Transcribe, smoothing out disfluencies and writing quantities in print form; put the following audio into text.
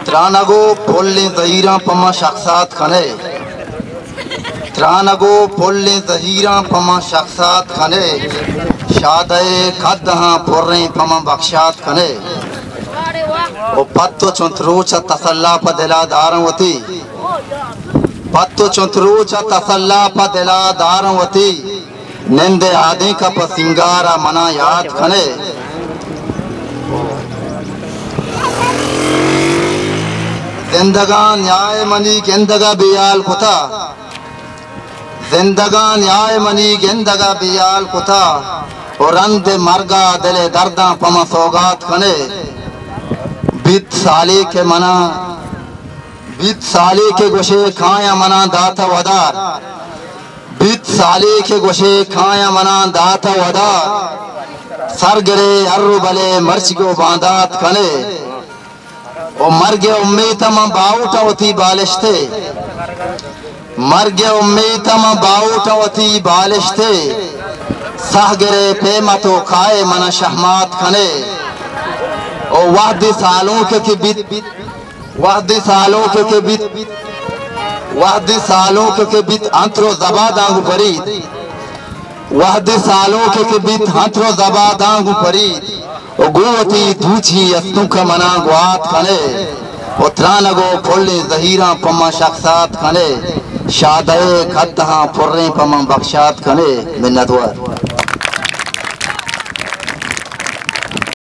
त्रानगो पोल्ले जहीरा पमा शख्सात खने त्रानगो पोल्ले जहीरा पमा शख्सात खने शादे खदहा पुर्रे पमा बख्शात खने ओ पत्तो चंत्रोचा तसल्ला पदला दारवती पत्तो चंत्रोचा तसल्ला पदला दारवती निंदे आदि का पसिंगारा मना याद खने जिंदगान न्याय मनी गेंदगा बियाल कुता जिंदगान न्याय मनी गेंदगा बियाल कुता और अंधे मरगा दिले दर्दा पमा सौगात खने बीत साले के गोशे खाया मना दाता वदार बीत साले के गोशे खाया मना दाता वदार सरगरे अर्रु बले मर्च को बांदात खने ओ मर्गे उम्मीतमा बाउटवती बालिश्ते मर्गे उम्मीतमा बाउटवती बालिश्ते सहगरे पेमतो खाए मना शहमात खने ओ वादी सालों के बीत वादी सालों के बीत अंतरो जबा दांगु परी वादी सालों के बीत अंतरो जबा दांगु परी ओ गोवती दूची अस्तुका मना गुआत खने ओ त्रानगो पोल्ले जहीरा पमा शख्सात खने शादे खदहा पुर्रे पमा बख्शात खने मिन्नतवार।